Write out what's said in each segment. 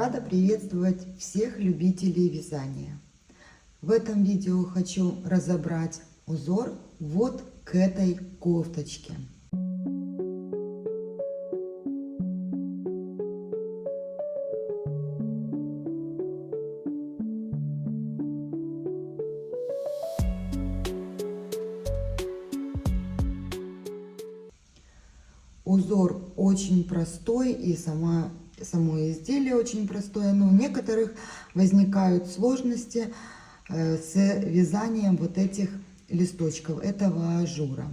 Рада приветствовать всех любителей вязания. В этом видео хочу разобрать узор вот к этой кофточке. Узор очень простой, и само изделие очень простое, но у некоторых возникают сложности с вязанием вот этих листочков, этого ажура.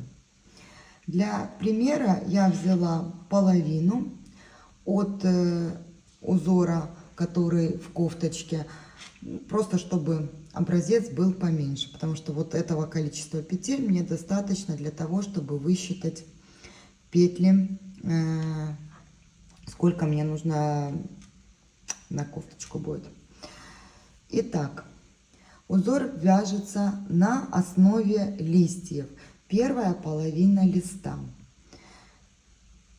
Для примера я взяла половину от узора, который в кофточке, просто чтобы образец был поменьше, потому что вот этого количества петель мне достаточно для того, чтобы высчитать петли, сколько мне нужно на кофточку будет. Итак, узор вяжется на основе листьев. Первая половина листа.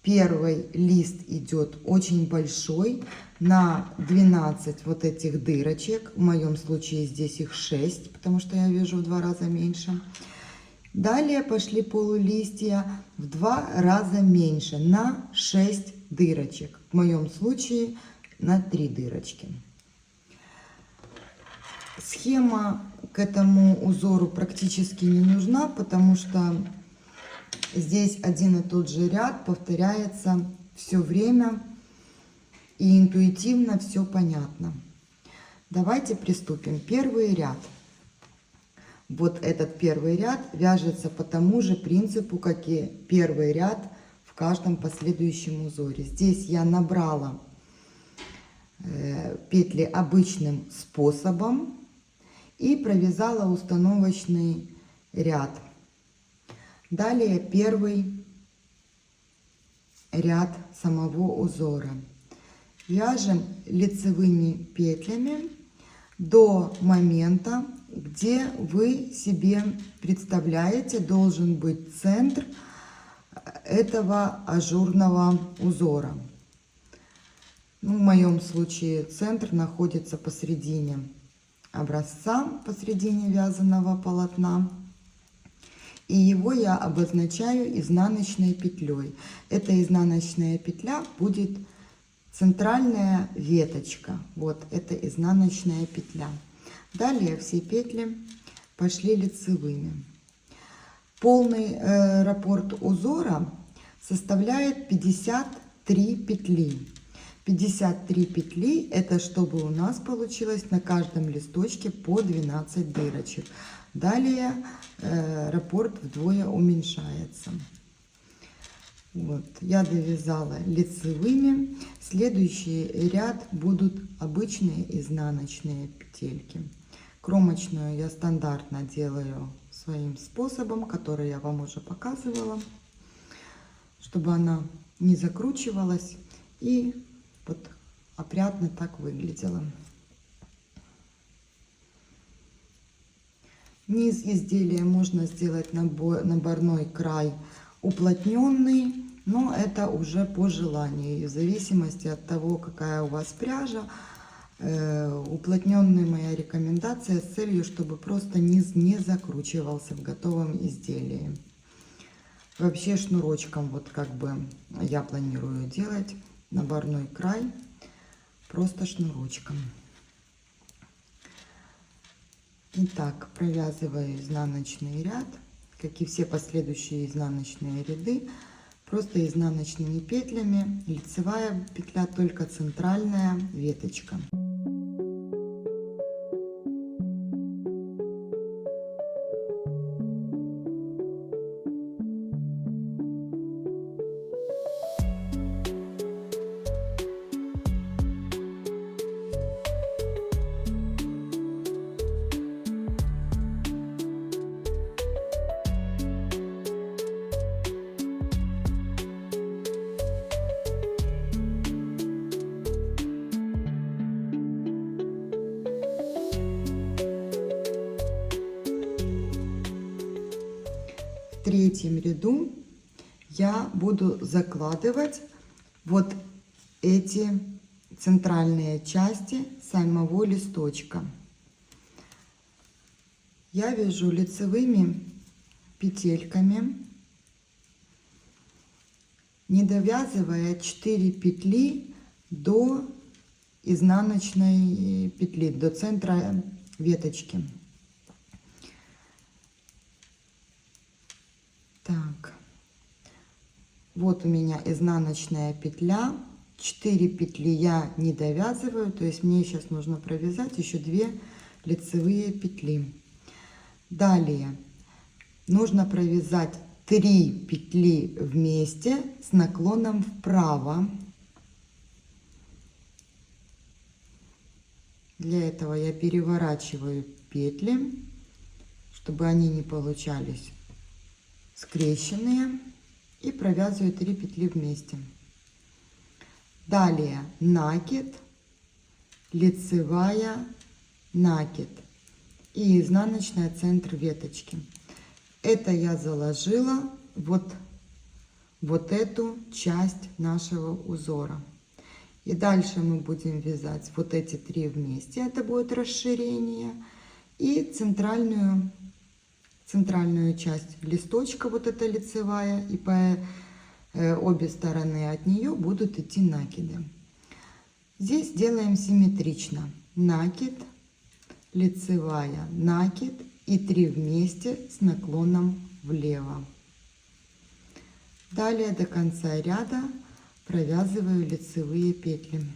Первый лист идет очень большой, на 12 вот этих дырочек. В моем случае здесь их 6, потому что я вяжу в 2 раза меньше. Далее пошли полулистья в 2 раза меньше, на 6 дырочек. В моем случае на 3 дырочки. Схема к этому узору практически не нужна, потому что здесь один и тот же ряд повторяется все время, и интуитивно все понятно. Давайте приступим. Первый ряд. Вот этот первый ряд вяжется по тому же принципу, как и первый ряд в каждом последующем узоре. Здесь я набрала петли обычным способом и провязала установочный ряд. Далее первый ряд самого узора. Вяжем лицевыми петлями до момента, где вы себе представляете, должен быть центр этого ажурного узора. Ну, в моем случае центр находится посередине образца, посередине вязаного полотна. И его я обозначаю изнаночной петлей. Эта изнаночная петля будет центральная веточка. Вот это изнаночная петля. Далее все петли пошли лицевыми. Полный раппорт узора составляет 53 петли. 53 петли — это чтобы у нас получилось на каждом листочке по 12 дырочек. Далее раппорт вдвое уменьшается. Вот, я довязала лицевыми. Следующий ряд будут обычные изнаночные петельки. Кромочную я стандартно делаю своим способом, который я вам уже показывала, чтобы она не закручивалась и вот опрятно так выглядела. Низ изделия можно сделать наборной край уплотненный, но это уже по желанию, и в зависимости от того, какая у вас пряжа. Уплотненная моя рекомендация с целью, чтобы просто низ не закручивался в готовом изделии. Вообще шнурочком, вот как бы я планирую делать наборной край, просто шнурочком. Итак, провязываю изнаночный ряд, как и все последующие изнаночные ряды, просто изнаночными петлями. Лицевая петля только центральная веточка. В третьем ряду я буду закладывать вот эти центральные части самого листочка. Я вяжу лицевыми петельками, не довязывая 4 петли до изнаночной петли, до центра веточки. Так, вот у меня изнаночная петля, 4 петли я не довязываю, то есть мне сейчас нужно провязать еще 2 лицевые петли. Далее нужно провязать 3 петли вместе с наклоном вправо. Для этого я переворачиваю петли, чтобы они не получались скрещенные, и провязываю 3 петли вместе. Далее накид, лицевая, накид и изнаночная центр веточки. Это я заложила вот эту часть нашего узора. И дальше мы будем вязать вот эти 3 вместе, это будет расширение, и центральную часть листочка, вот эта лицевая, и по обе стороны от нее будут идти накиды. Здесь делаем симметрично: накид, лицевая, накид и 3 вместе с наклоном влево. Далее до конца ряда провязываю лицевые петли.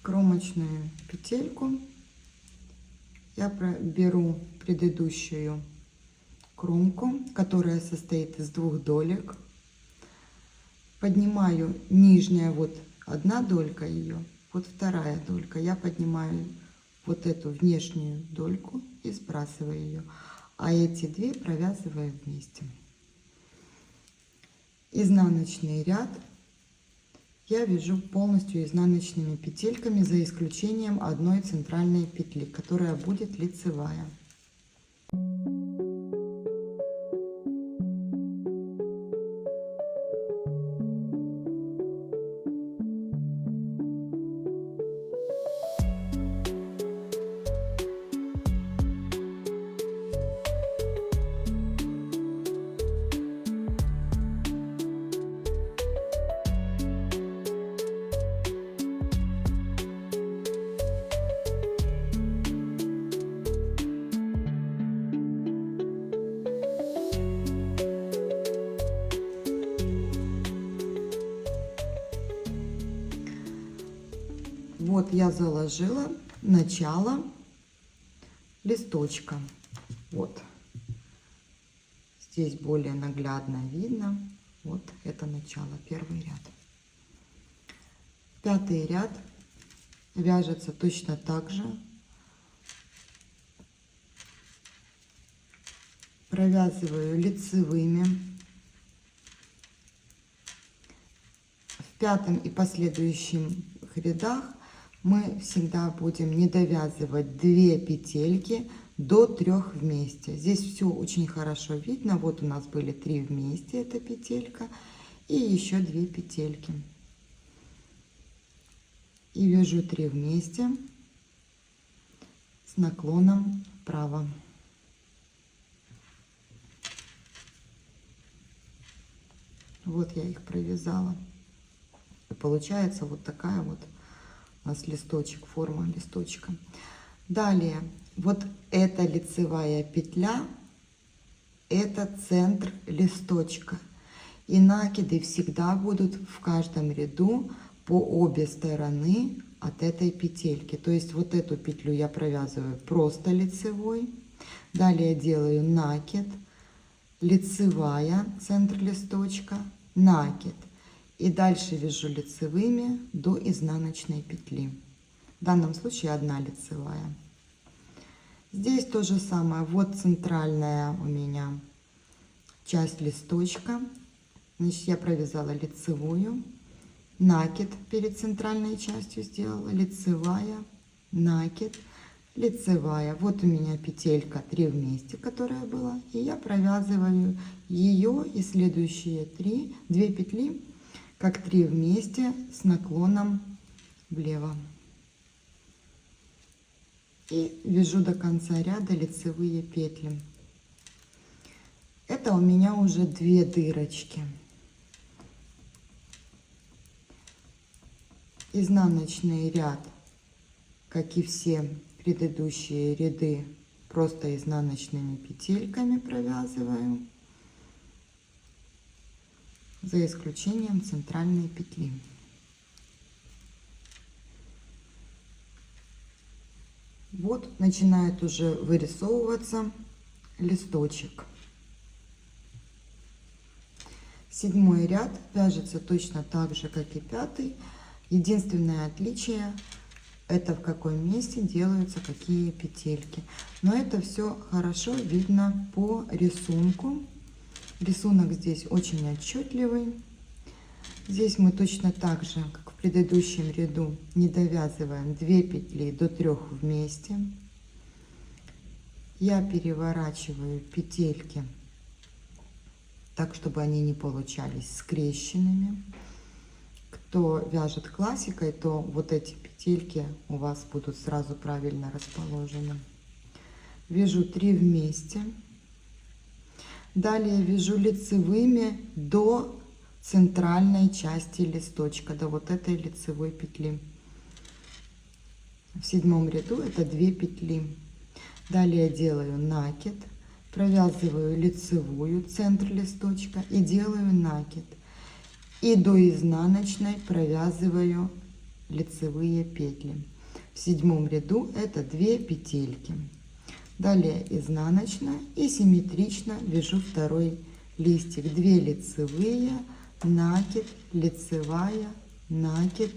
Кромочную петельку я беру предыдущую кромку, которая состоит из 2 долек, поднимаю нижняя, вот одна долька ее, вот вторая долька, я поднимаю вот эту внешнюю дольку и сбрасываю ее, а эти 2 провязываю вместе. Изнаночный ряд я вяжу полностью изнаночными петельками, за исключением одной центральной петли, которая будет лицевая. Вот я заложила начало листочка. Вот здесь более наглядно видно. Вот это начало, первый ряд. 5-й ряд вяжется точно так же. Провязываю лицевыми. В 5-м и последующих рядах мы всегда будем не довязывать 2 петельки до 3 вместе. Здесь все очень хорошо видно. Вот у нас были 3 вместе, эта петелька, и еще 2 петельки. И вяжу 3 вместе с наклоном вправо. Вот я их провязала. И получается вот такая вот у нас листочек, форма листочка. Далее, вот эта лицевая петля, это центр листочка. И накиды всегда будут в каждом ряду по обе стороны от этой петельки. То есть вот эту петлю я провязываю просто лицевой. Далее делаю накид, лицевая, центр листочка, накид. И дальше вяжу лицевыми до изнаночной петли. В данном случае 1 лицевая. Здесь то же самое. Вот центральная у меня часть листочка. Значит, я провязала лицевую, накид перед центральной частью сделала, лицевая, накид, лицевая. Вот у меня петелька 3 вместе, которая была, и я провязываю ее и следующие 2 петли как 3 вместе с наклоном влево. И вяжу до конца ряда лицевые петли. Это у меня уже 2 дырочки. Изнаночный ряд, как и все предыдущие ряды, просто изнаночными петельками провязываю, за исключением центральной петли. Вот начинает уже вырисовываться листочек. 7 ряд вяжется точно так же, как и 5. Единственное отличие — это в каком месте делаются какие петельки. Но это все хорошо видно по рисунку. Рисунок здесь очень отчетливый. Здесь мы точно так же, как в предыдущем ряду, не довязываем 2 петли до 3 вместе. Я переворачиваю петельки так, чтобы они не получались скрещенными. Кто вяжет классикой, то вот эти петельки у вас будут сразу правильно расположены. Вяжу 3 вместе. Далее вяжу лицевыми до центральной части листочка, до вот этой лицевой петли. В 7 ряду это 2 петли. Далее делаю накид, провязываю лицевую центр листочка и делаю накид. И до изнаночной провязываю лицевые петли. В 7 ряду это 2 петельки. Далее изнаночная и симметрично вяжу второй листик. 2 лицевые, накид, лицевая, накид,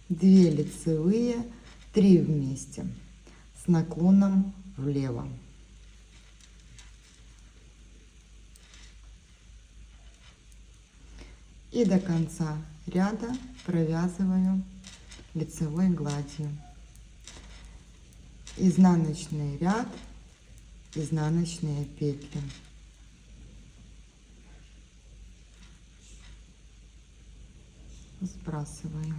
2 лицевые, 3 вместе с наклоном влево. И до конца ряда провязываю лицевой гладью. Изнаночный ряд, изнаночные петли. Сбрасываю.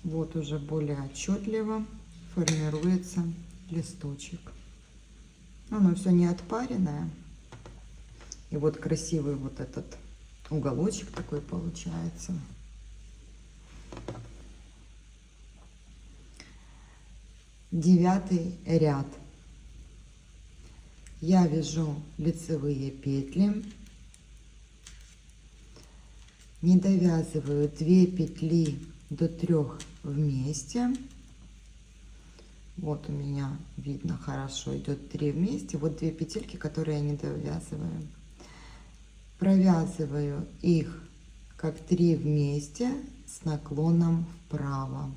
Вот уже более отчетливо формируется листочек. Оно все не отпаренное. И вот красивый вот этот уголочек такой получается. Девятый ряд. Я вяжу лицевые петли, не довязываю 2 петли до 3 вместе. Вот у меня видно хорошо идет 3 вместе. Вот 2 петельки, которые я не довязываю. Провязываю их как 3 вместе с наклоном вправо.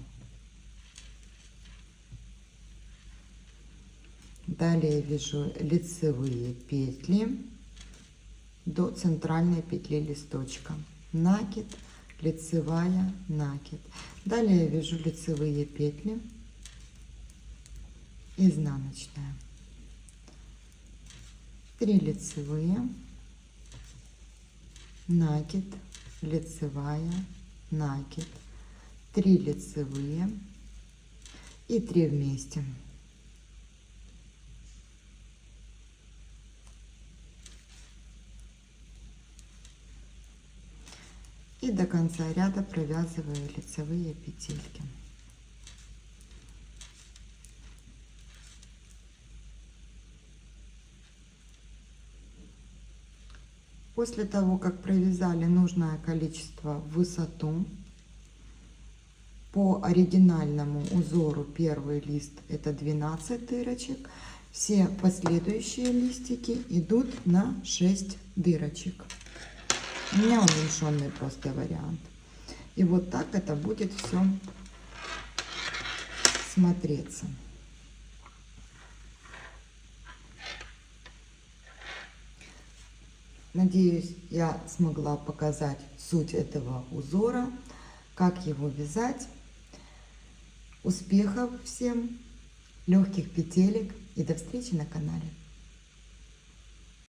Далее вяжу лицевые петли до центральной петли листочка. Накид, лицевая, накид. Далее вяжу лицевые петли, изнаночная. 3 лицевые, накид, лицевая, накид. 3 лицевые и 3 вместе. И до конца ряда провязываю лицевые петельки. После того, как провязали нужное количество в высоту, по оригинальному узору первый лист это 12 дырочек, все последующие листики идут на 6 дырочек. У меня уменьшенный просто вариант. И вот так это будет все смотреться. Надеюсь, я смогла показать суть этого узора. как его вязать. Успехов всем, легких петелек и до встречи на канале.